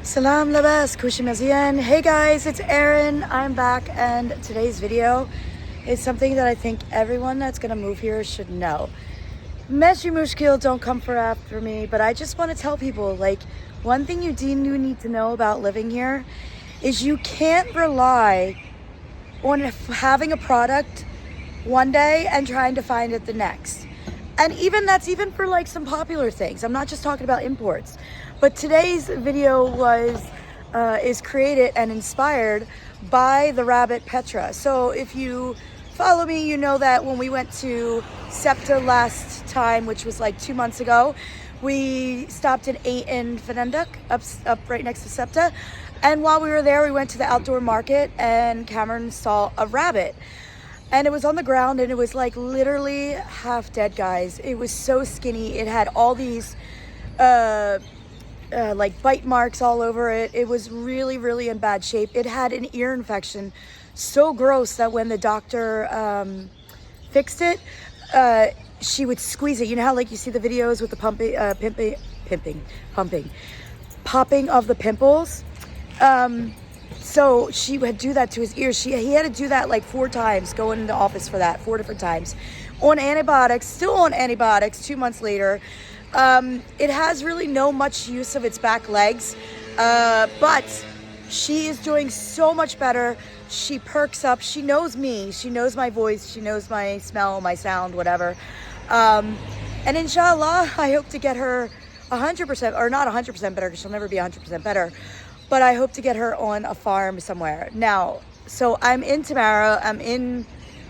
Salam labas, kushimazien. Hey guys, it's Erin. I'm back, and today's video is something that I think everyone that's gonna move here should know. Mesri Mushkil, don't come for after me, but I just want to tell people, like, one thing you do need to know about living here is you can't rely on having a product one day and trying to find it the next. And that's even for like some popular things. I'm not just talking about imports. But today's video is created and inspired by the rabbit Petra. So if you follow me, you know that when we went to SEPTA last time, which was like 2 months ago, we stopped and ate in Venenduk, up right next to SEPTA. And while we were there, we went to the outdoor market and Cameron saw a rabbit. And it was on the ground and it was like literally half dead, guys. It was so skinny. It had all these like bite marks all over it. It was really, really in bad shape. It had an ear infection, so gross that when the doctor fixed it, she would squeeze it. You know how like you see the videos with the popping of the pimples? So she would do that to his ears. He had to do that like 4 times, going in the office for that, 4 different times. On antibiotics, still on antibiotics 2 months later. It has really no much use of its back legs, but she is doing so much better. She perks up. She knows me. She knows my voice. She knows my smell, my sound, whatever. And inshallah, I hope to get her 100%, or not 100% better, because she'll never be 100% better. But I hope to get her on a farm somewhere. Now, so I'm in Tamara. I'm in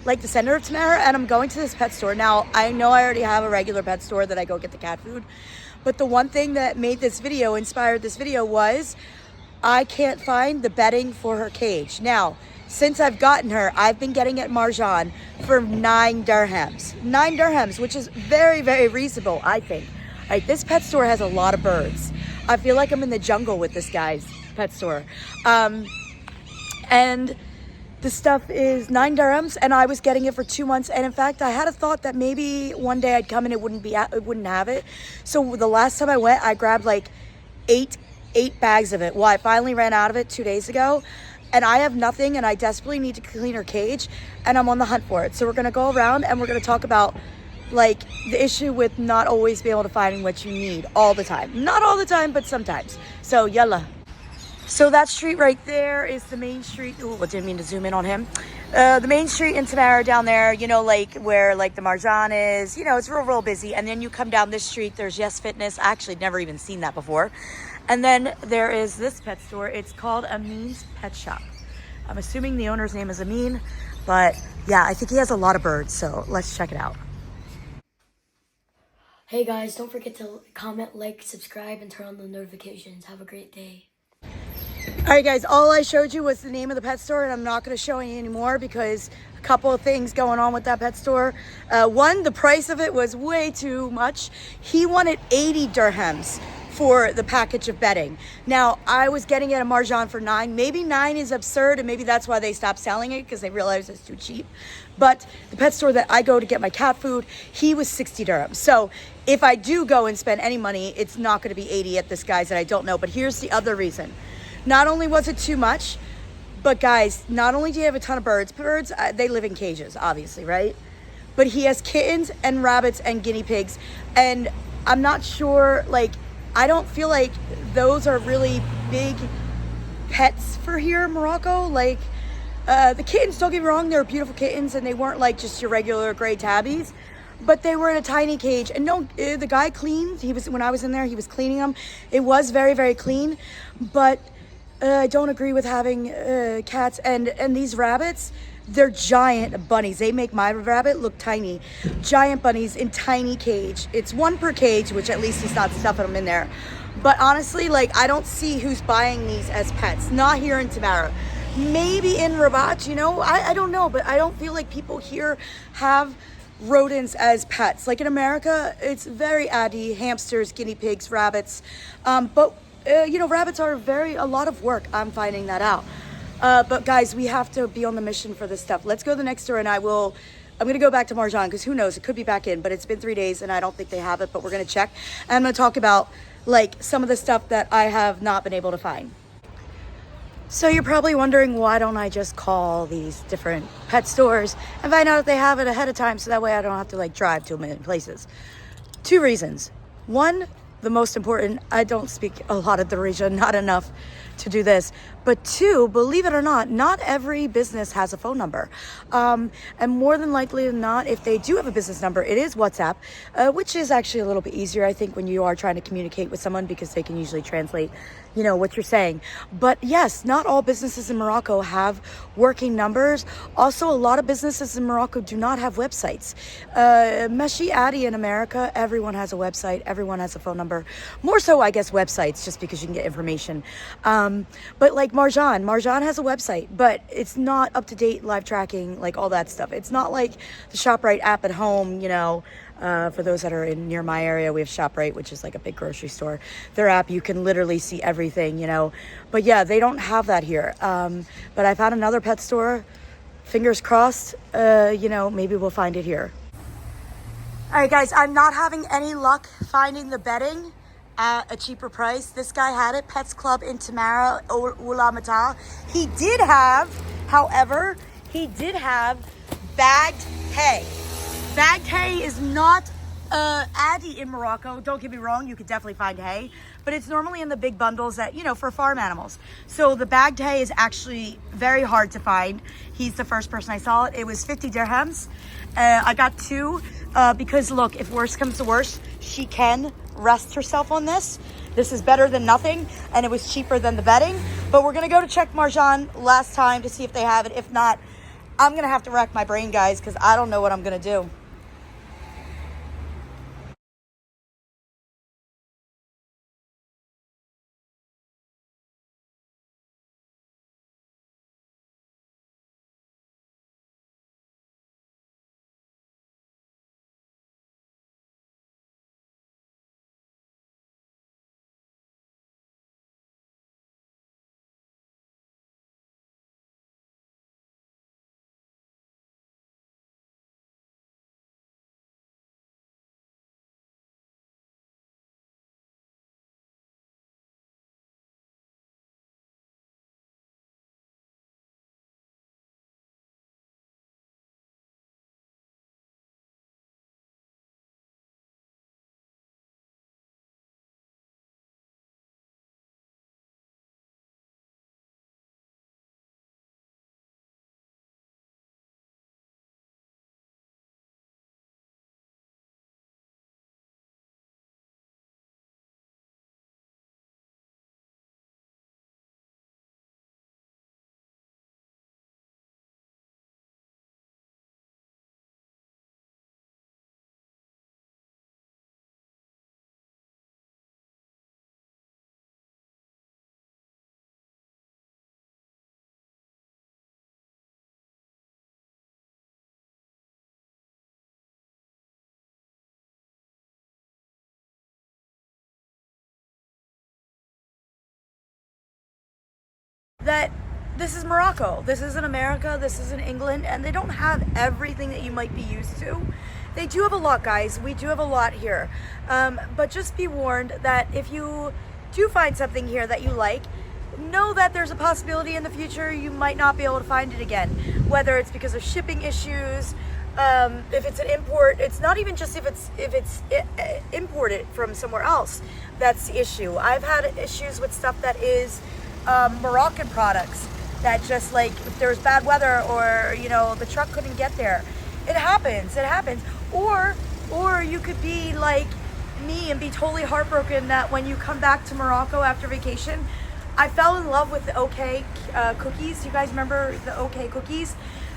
like the center of Tamara, and I'm going to this pet store. Now, I know I already have a regular pet store that I go get the cat food, but the one thing that made this video, inspired this video, was I can't find the bedding for her cage. Now, since I've gotten her, I've been getting it Marjan for 9 dirhams. 9 dirhams, which is very, very reasonable, I think. Like, this pet store has a lot of birds. I feel like I'm in the jungle with this guy's pet store. And the stuff is 9 dirhams, and I was getting it for 2 months. And in fact, I had a thought that maybe one day I'd come and it wouldn't have it. So the last time I went, I grabbed like eight bags of it. Well, I finally ran out of it 2 days ago, and I have nothing, and I desperately need to clean her cage, and I'm on the hunt for it. So we're gonna go around and we're gonna talk about like the issue with not always being able to find what you need all the time. Not all the time, but sometimes. So yalla. So that street right there is the main street. Oh, I didn't mean to zoom in on him. The main street in Tamara down there, you know, like where like the Marjan is, you know, it's real busy. And then you come down this street, there's Yes Fitness. I actually never even seen that before. And then there is this pet store. It's called Amin's Pet Shop. I'm assuming the owner's name is Amin, but yeah, I think he has a lot of birds. So let's check it out. Hey guys, don't forget to comment, like, subscribe, and turn on the notifications. Have a great day. All right, guys, all I showed you was the name of the pet store, and I'm not going to show you anymore because a couple of things going on with that pet store. One, the price of it was way too much. He wanted 80 dirhams for the package of bedding. Now, I was getting it at Marjan for 9. Maybe 9 is absurd, and maybe that's why they stopped selling it, because they realized it's too cheap. But the pet store that I go to get my cat food, he was 60 dirhams. So if I do go and spend any money, it's not going to be 80 at this guy's that I don't know. But here's the other reason. Not only was it too much, but guys, not only do you have a ton of birds, they live in cages, obviously, right? But he has kittens and rabbits and guinea pigs. And I'm not sure, like, I don't feel like those are really big pets for here in Morocco. Like, the kittens, don't get me wrong, they were beautiful kittens, and they weren't like just your regular gray tabbies, but they were in a tiny cage. And no, the guy cleaned. When I was in there, he was cleaning them. It was very, very clean, but I don't agree with having cats. And these rabbits, they're giant bunnies. They make my rabbit look tiny. Giant bunnies in tiny cage. It's 1 per cage, which at least he's not stuffing them in there. But honestly, like, I don't see who's buying these as pets. Not here in Tamara. Maybe in Rabat, you know, I don't know, but I don't feel like people here have rodents as pets. Like in America, it's very addy, hamsters, guinea pigs, rabbits. But you know, rabbits are a lot of work. I'm finding that out. But guys, we have to be on the mission for this stuff. Let's go to the next store, and I'm going to go back to Marjan, because who knows, it could be back in, but it's been 3 days and I don't think they have it, but we're going to check. And I'm going to talk about like some of the stuff that I have not been able to find. So you're probably wondering, why don't I just call these different pet stores and find out if they have it ahead of time, so that way I don't have to like drive to a million places. Two reasons. One, the most important, I don't speak a lot of the region, not enough to do this. But two, believe it or not every business has a phone number. And more than likely than not, if they do have a business number, it is WhatsApp, which is actually a little bit easier, I think, when you are trying to communicate with someone, because they can usually translate, you know, what you're saying. But yes, not all businesses in Morocco have working numbers. Also, a lot of businesses in Morocco do not have websites. Meshi Addy in America, everyone has a website, everyone has a phone number. More so, I guess, websites, just because you can get information. But like Marjan has a website, but it's not up to date, live tracking, like all that stuff. It's not like the ShopRite app at home, you know. For those that are in near my area, we have ShopRite, which is like a big grocery store. Their app, you can literally see everything, you know. But yeah, they don't have that here. But I found another pet store. Fingers crossed, you know, maybe we'll find it here. All right, guys, I'm not having any luck finding the bedding at a cheaper price. This guy had it, Pets Club in Tamara, Ulamata. He did have, however, bagged hay. Bagged hay is not Addy in Morocco. Don't get me wrong, you could definitely find hay, but it's normally in the big bundles that, you know, for farm animals. So the bagged hay is actually very hard to find. He's the first person I saw it. It was 50 dirhams. I got two because look, if worse comes to worse, she can rest herself on this. This is better than nothing, and it was cheaper than the bedding. But we're gonna go to check Marjan last time to see if they have it. If not, I'm gonna have to rack my brain, guys, because I don't know what I'm gonna do. That this is Morocco. This isn't America. This isn't England. And they don't have everything that you might be used to. They do have a lot, guys. We do have a lot here. But just be warned that if you do find something here that you like, know that there's a possibility in the future you might not be able to find it again. Whether it's because of shipping issues, if it's an import, it's not even just if it's imported from somewhere else. That's the issue. I've had issues with stuff that is Moroccan products, that just like if there was bad weather or, you know, the truck couldn't get there. It happens. Or you could be like me and be totally heartbroken that when you come back to Morocco after vacation. I fell in love with the OK cookies. You guys remember the OK cookies?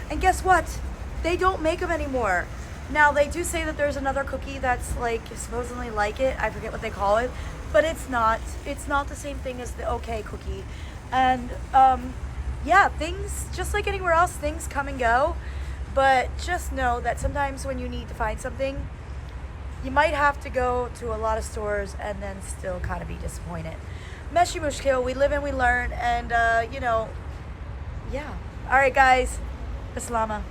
And guess what? They don't make them anymore. Now they do say that there's another cookie that's like supposedly like it. I forget what they call it, but it's not the same thing as the OK cookie. And yeah, things just like anywhere else, things come and go. But just know that sometimes when you need to find something, you might have to go to a lot of stores and then still kind of be disappointed. Meshi Mushkil, we live and we learn, and you know, yeah. All right, guys. Bislama.